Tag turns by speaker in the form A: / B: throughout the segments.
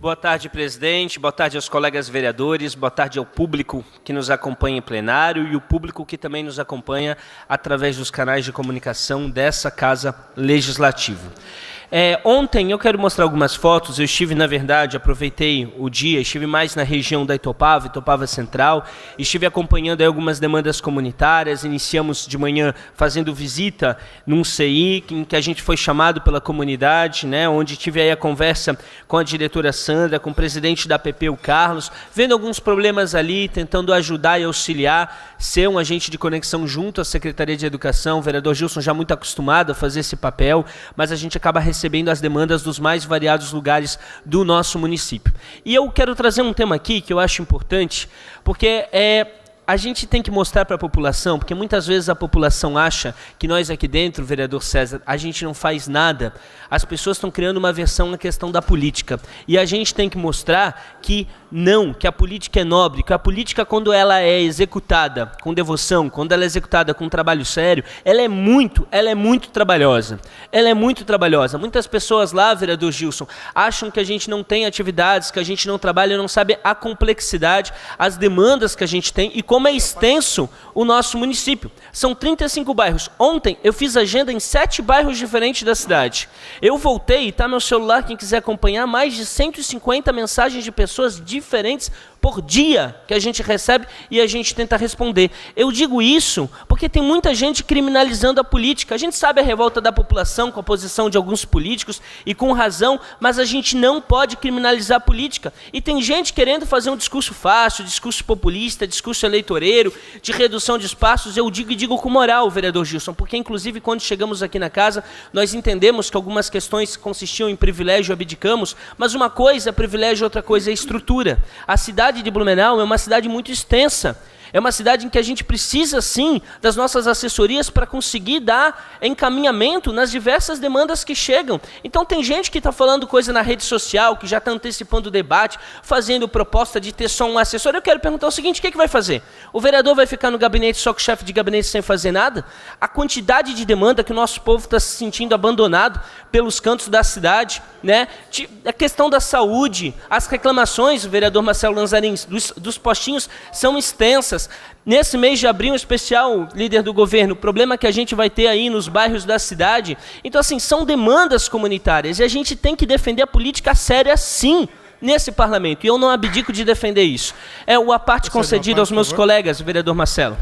A: Boa tarde, presidente. Boa tarde aos colegas vereadores. Boa tarde ao público que nos acompanha em plenário e o público que também nos acompanha através dos canais de comunicação dessa Casa Legislativa. Ontem eu quero mostrar algumas fotos. Eu estive, na verdade, aproveitei o dia, estive mais na região da Itopava Central, estive acompanhando aí algumas demandas comunitárias. Iniciamos de manhã fazendo visita num CI, em que a gente foi chamado pela comunidade, né, onde tive aí a conversa com a diretora Sandra, com o presidente da APP, o Carlos, vendo alguns problemas ali, tentando ajudar e auxiliar, ser um agente de conexão junto à Secretaria de Educação. O vereador Gilson já muito acostumado a fazer esse papel, mas a gente acaba recebendo as demandas dos mais variados lugares do nosso município. E eu quero trazer um tema aqui que eu acho importante, porque a gente tem que mostrar para a população, porque muitas vezes a população acha que nós aqui dentro, vereador César, a gente não faz nada. As pessoas estão criando uma versão na questão da política. E a gente tem que mostrar que não, que a política é nobre, que a política, quando ela é executada com devoção, quando ela é executada com um trabalho sério, ela é muito trabalhosa. Ela é muito trabalhosa. Muitas pessoas lá, vereador Gilson, acham que a gente não tem atividades, que a gente não trabalha, não sabe a complexidade, as demandas que a gente tem e como é extenso o nosso município. São 35 bairros. Ontem eu fiz agenda em 7 bairros diferentes da cidade. Eu voltei, tá meu celular, quem quiser acompanhar, mais de 150 mensagens de pessoas diferentes por dia que a gente recebe e a gente tenta responder. Eu digo isso porque tem muita gente criminalizando a política. A gente sabe a revolta da população com a posição de alguns políticos e com razão, mas a gente não pode criminalizar a política. E tem gente querendo fazer um discurso fácil, discurso populista, discurso eleitoreiro, de redução de espaços. Eu digo com moral, vereador Gilson, porque inclusive quando chegamos aqui na casa, nós entendemos que algumas questões consistiam em privilégio, abdicamos, mas uma coisa é privilégio, outra coisa é estrutura. A cidade de Blumenau é uma cidade muito extensa. É uma cidade em que a gente precisa, sim, das nossas assessorias para conseguir dar encaminhamento nas diversas demandas que chegam. Então tem gente que está falando coisa na rede social, que já está antecipando o debate, fazendo proposta de ter só um assessor. Eu quero perguntar o seguinte, o que vai fazer? O vereador vai ficar no gabinete só com o chefe de gabinete sem fazer nada? A quantidade de demanda que o nosso povo está se sentindo abandonado pelos cantos da cidade, né? A questão da saúde, as reclamações, o vereador Marcelo Lanzarin, dos postinhos são extensas. Nesse mês de abril, em especial, líder do governo, o problema que a gente vai ter aí nos bairros da cidade. Então, assim, são demandas comunitárias e a gente tem que defender a política séria, sim, nesse parlamento. E eu não abdico de defender isso. A parte concedida aos meus colegas, vereador Marcelo.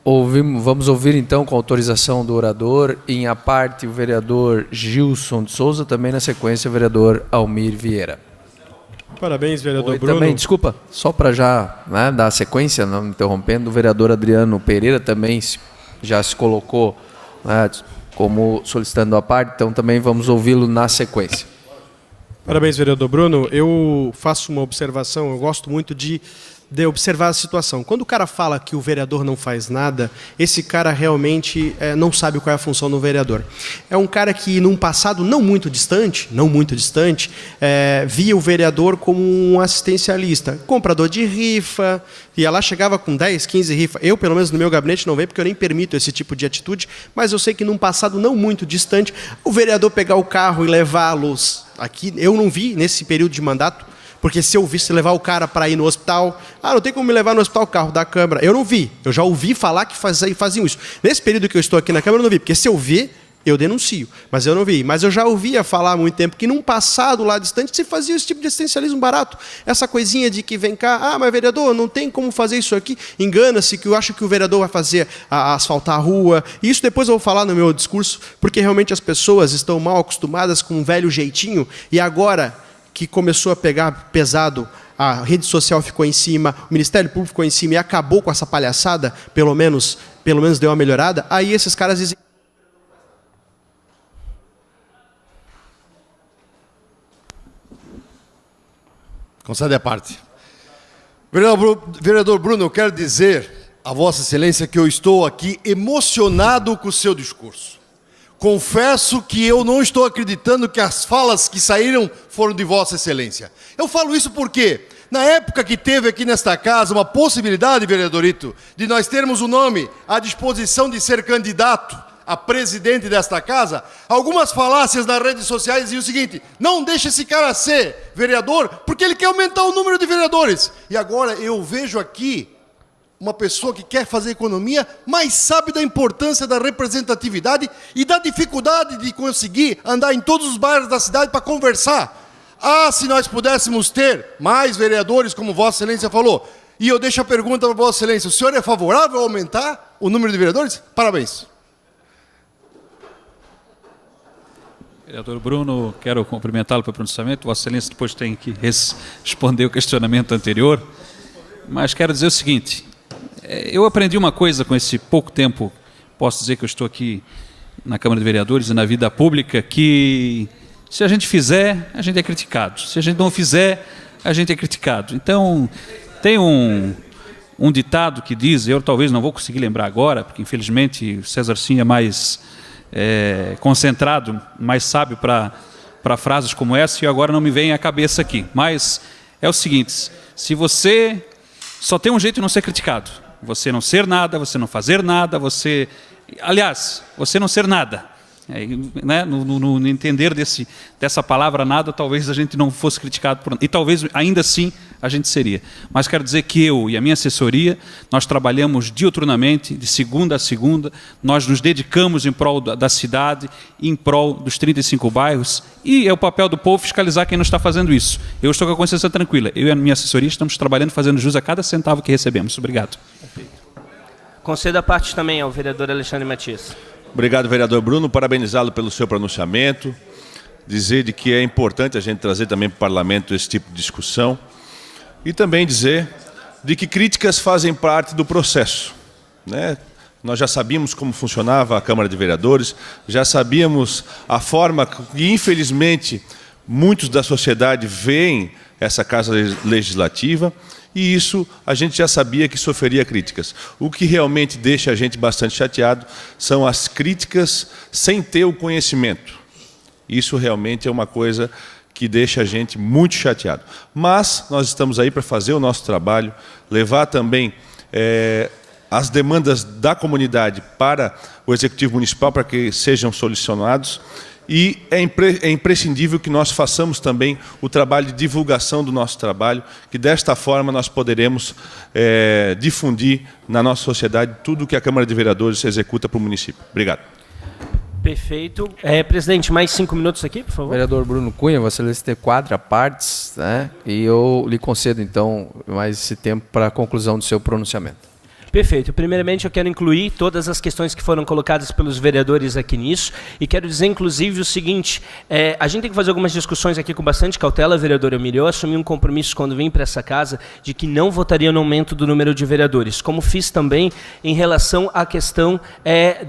B: Vamos ouvir, então, com autorização do orador, em a parte, o vereador Gilson de Souza, também na sequência, o vereador Almir Vieira.
C: Parabéns, vereador Bruno.
B: Também, desculpa, só para já dar sequência, não interrompendo, o vereador Adriano Pereira também já se colocou como solicitando a parte, então também vamos ouvi-lo na sequência.
C: Parabéns, vereador Bruno. Eu faço uma observação, eu gosto muito de observar a situação. Quando o cara fala que o vereador não faz nada, esse cara realmente não sabe qual é a função do vereador. É um cara que, num passado não muito distante, via o vereador como um assistencialista, comprador de rifa, ia lá, chegava com 10, 15 rifas. Eu, pelo menos no meu gabinete, não vejo, porque eu nem permito esse tipo de atitude, mas eu sei que num passado não muito distante, o vereador pegar o carro e levá-los aqui, eu não vi nesse período de mandato, porque se eu visse levar o cara para ir no hospital, não tem como me levar no hospital o carro da Câmara. Eu não vi, eu já ouvi falar que faziam isso. Nesse período que eu estou aqui na Câmara, eu não vi, porque se eu ver, eu denuncio. Mas eu não vi. Mas eu já ouvia falar há muito tempo que num passado lá distante se fazia esse tipo de assistencialismo barato. Essa coisinha de que vem cá, mas vereador, não tem como fazer isso aqui. Engana-se que eu acho que o vereador vai fazer asfaltar a rua. E isso depois eu vou falar no meu discurso, porque realmente as pessoas estão mal acostumadas com um velho jeitinho e agora que começou a pegar pesado, a rede social ficou em cima, o Ministério Público ficou em cima e acabou com essa palhaçada, pelo menos deu uma melhorada, aí esses caras dizem...
D: Concede a parte. Vereador Bruno, eu quero dizer a Vossa Excelência que eu estou aqui emocionado com o seu discurso. Confesso que eu não estou acreditando que as falas que saíram foram de Vossa Excelência. Eu falo isso porque, na época que teve aqui nesta casa uma possibilidade, vereadorito, de nós termos o nome à disposição de ser candidato a presidente desta casa, algumas falácias nas redes sociais diziam o seguinte: não deixa esse cara ser vereador porque ele quer aumentar o número de vereadores. E agora eu vejo aqui uma pessoa que quer fazer economia, mas sabe da importância da representatividade e da dificuldade de conseguir andar em todos os bairros da cidade para conversar. Ah, se nós pudéssemos ter mais vereadores, como Vossa Excelência falou. E eu deixo a pergunta para Vossa Excelência: o senhor é favorável a aumentar o número de vereadores? Parabéns.
E: Vereador Bruno, quero cumprimentá-lo pelo pronunciamento. Vossa Excelência depois tem que responder o questionamento anterior. Mas quero dizer o seguinte: eu aprendi uma coisa com esse pouco tempo, posso dizer que eu estou aqui na Câmara de Vereadores e na vida pública, que se a gente fizer, a gente é criticado. Se a gente não fizer, a gente é criticado. Então, tem um ditado que diz, eu talvez não vou conseguir lembrar agora, porque infelizmente o César Sim é mais concentrado, mais sábio para frases como essa, e agora não me vem à cabeça aqui. Mas é o seguinte: se você só tem um jeito de não ser criticado, você não ser nada, você não fazer nada, você não ser nada. Né? No entender dessa palavra nada, talvez a gente não fosse criticado e talvez ainda assim a gente seria. Mas quero dizer que eu e a minha assessoria, nós trabalhamos diuturnamente, de segunda a segunda, nós nos dedicamos em prol da cidade, em prol dos 35 bairros, e é o papel do povo fiscalizar quem não está fazendo isso. Eu estou com a consciência tranquila, eu e a minha assessoria estamos trabalhando, fazendo jus a cada centavo que recebemos. Obrigado.
A: Conceda a parte também ao vereador Alexandre Matias.
F: Obrigado, vereador Bruno. Parabenizá-lo pelo seu pronunciamento. Dizer de que é importante a gente trazer também para o parlamento esse tipo de discussão. E também dizer de que críticas fazem parte do processo, né? Nós já sabíamos como funcionava a Câmara de Vereadores, já sabíamos a forma que, infelizmente, muitos da sociedade veem essa Casa Legislativa, e isso a gente já sabia que sofreria críticas. O que realmente deixa a gente bastante chateado são as críticas sem ter o conhecimento. Isso realmente é uma coisa que deixa a gente muito chateado. Mas nós estamos aí para fazer o nosso trabalho, levar também as demandas da comunidade para o Executivo Municipal para que sejam solucionados. E é imprescindível que nós façamos também o trabalho de divulgação do nosso trabalho, que desta forma nós poderemos difundir na nossa sociedade tudo o que a Câmara de Vereadores executa para o município. Obrigado.
A: Perfeito. Presidente, mais 5 minutos aqui, por favor.
B: Vereador Bruno Cunha, Vossa Excelência tem 4 partes, né? E eu lhe concedo, então, mais esse tempo para a conclusão do seu pronunciamento.
A: Perfeito. Primeiramente, eu quero incluir todas as questões que foram colocadas pelos vereadores aqui nisso, e quero dizer, inclusive, o seguinte: a gente tem que fazer algumas discussões aqui com bastante cautela, vereador Emílio. Eu assumi um compromisso quando vim para essa casa de que não votaria no aumento do número de vereadores, como fiz também em relação à questão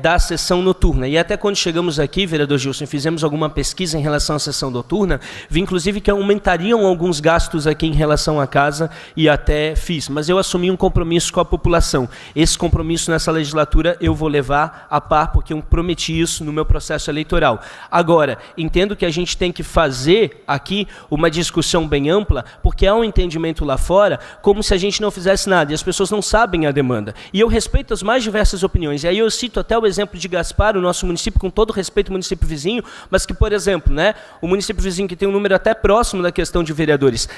A: da sessão noturna. E até quando chegamos aqui, vereador Gilson, fizemos alguma pesquisa em relação à sessão noturna, vi inclusive que aumentariam alguns gastos aqui em relação à casa, e até fiz. Mas eu assumi um compromisso com a população. Esse compromisso nessa legislatura eu vou levar a par, porque eu prometi isso no meu processo eleitoral. Agora, entendo que a gente tem que fazer aqui uma discussão bem ampla, porque há um entendimento lá fora como se a gente não fizesse nada, e as pessoas não sabem a demanda. E eu respeito as mais diversas opiniões, e aí eu cito até o exemplo de Gaspar, o nosso município, com todo respeito ao município vizinho, mas que, por exemplo, né, o município vizinho que tem um número até próximo da questão de vereadores,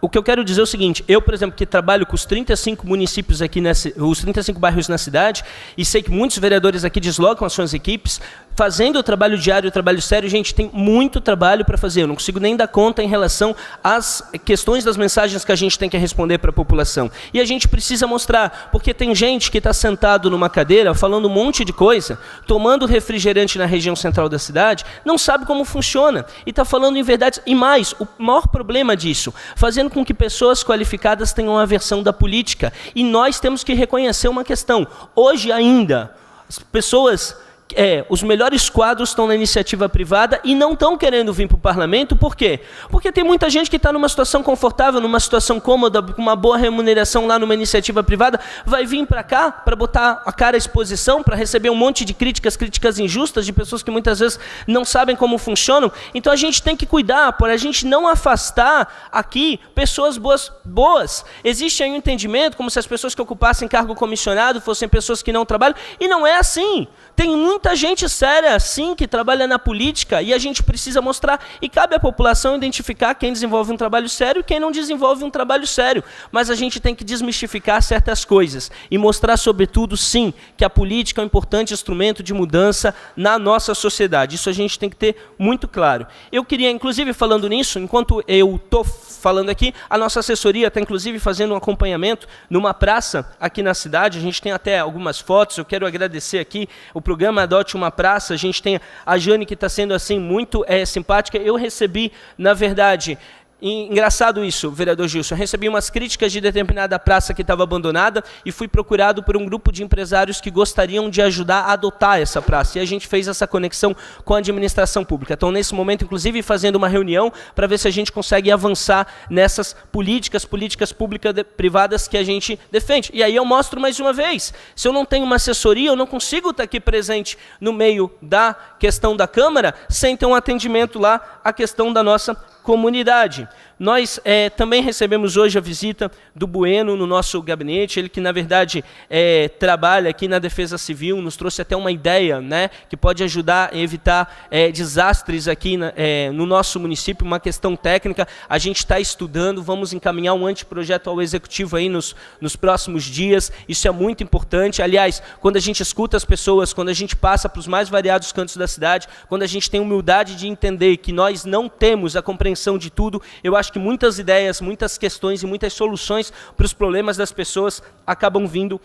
A: o que eu quero dizer é o seguinte: eu, por exemplo, que trabalho com os 35 municípios aqui, os 35 bairros na cidade, e sei que muitos vereadores aqui deslocam as suas equipes, fazendo o trabalho diário, o trabalho sério, gente, tem muito trabalho para fazer. Eu não consigo nem dar conta em relação às questões das mensagens que a gente tem que responder para a população. E a gente precisa mostrar, porque tem gente que está sentado numa cadeira, falando um monte de coisa, tomando refrigerante na região central da cidade, não sabe como funciona, e está falando em verdade. E mais, o maior problema disso, fazendo com que pessoas qualificadas tenham aversão da política. E nós temos que reconhecer uma questão. Hoje ainda, as pessoas os melhores quadros estão na iniciativa privada e não estão querendo vir para o parlamento. Por quê? Porque tem muita gente que está numa situação confortável, numa situação cômoda, com uma boa remuneração lá numa iniciativa privada, vai vir para cá para botar a cara à exposição, para receber um monte de críticas injustas de pessoas que muitas vezes não sabem como funcionam. Então a gente tem que cuidar para a gente não afastar aqui pessoas boas. Existe aí um entendimento como se as pessoas que ocupassem cargo comissionado fossem pessoas que não trabalham, e não é assim. Tem muita gente séria, sim, que trabalha na política, e a gente precisa mostrar, e cabe à população identificar quem desenvolve um trabalho sério e quem não desenvolve um trabalho sério. Mas a gente tem que desmistificar certas coisas e mostrar, sobretudo, sim, que a política é um importante instrumento de mudança na nossa sociedade. Isso a gente tem que ter muito claro. Eu queria, inclusive, falando nisso, enquanto eu estou falando aqui, a nossa assessoria está, inclusive, fazendo um acompanhamento numa praça aqui na cidade. A gente tem até algumas fotos, eu quero agradecer aqui o programa Adote uma Praça. A gente tem a Jane, que está sendo assim muito simpática. Eu recebi, na verdade, engraçado isso, vereador Gilson, eu recebi umas críticas de determinada praça que estava abandonada e fui procurado por um grupo de empresários que gostariam de ajudar a adotar essa praça. E a gente fez essa conexão com a administração pública. Então, nesse momento, inclusive, fazendo uma reunião para ver se a gente consegue avançar nessas políticas públicas privadas que a gente defende. E aí eu mostro mais uma vez, se eu não tenho uma assessoria, eu não consigo estar aqui presente no meio da questão da Câmara sem ter um atendimento lá à questão da nossa comunidade. Nós também recebemos hoje a visita do Bueno no nosso gabinete, ele que, na verdade, trabalha aqui na Defesa Civil, nos trouxe até uma ideia, né, que pode ajudar a evitar desastres aqui no nosso município, uma questão técnica. A gente está estudando, vamos encaminhar um anteprojeto ao Executivo aí nos próximos dias. Isso é muito importante. Aliás, quando a gente escuta as pessoas, quando a gente passa para os mais variados cantos da cidade, quando a gente tem humildade de entender que nós não temos a compreensão de tudo, eu acho que muitas ideias, muitas questões e muitas soluções para os problemas das pessoas acabam vindo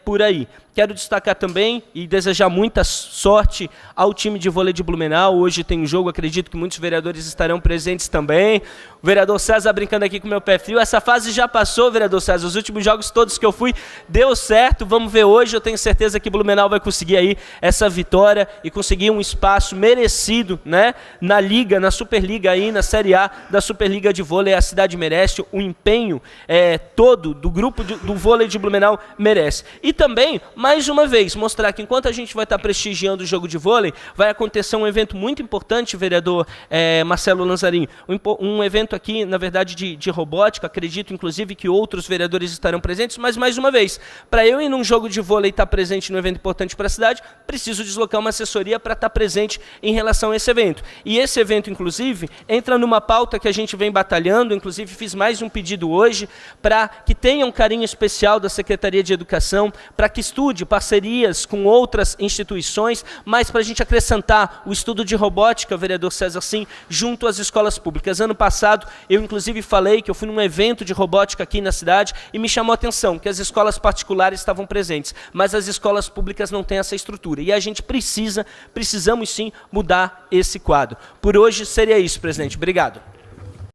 A: por aí. Quero destacar também e desejar muita sorte ao time de vôlei de Blumenau. Hoje tem um jogo, acredito que muitos vereadores estarão presentes também. O vereador César brincando aqui com o meu pé frio. Essa fase já passou, vereador César. Os últimos jogos todos que eu fui, deu certo. Vamos ver hoje. Eu tenho certeza que Blumenau vai conseguir aí essa vitória e conseguir um espaço merecido, né, na Liga, na Superliga aí, na Série A da Superliga de Vôlei. A cidade merece, o empenho todo do grupo do vôlei de Blumenau merece. E também, mais uma vez, mostrar que enquanto a gente vai estar prestigiando o jogo de vôlei, vai acontecer um evento muito importante, vereador Marcelo Lanzarin, um evento aqui, na verdade, de robótica. Acredito, inclusive, que outros vereadores estarão presentes, mas, mais uma vez, para eu ir num jogo de vôlei e estar presente num evento importante para a cidade, preciso deslocar uma assessoria para estar presente em relação a esse evento. E esse evento, inclusive, entra numa pauta que a gente vem batalhando, inclusive fiz mais um pedido hoje, para que tenha um carinho especial da Secretaria de Educação, para que estude parcerias com outras instituições, mas para a gente acrescentar o estudo de robótica, vereador César, sim, junto às escolas públicas. Ano passado, eu inclusive falei que eu fui num evento de robótica aqui na cidade e me chamou a atenção que as escolas particulares estavam presentes, mas as escolas públicas não têm essa estrutura. E a gente precisamos sim mudar esse quadro. Por hoje seria isso, presidente. Obrigado.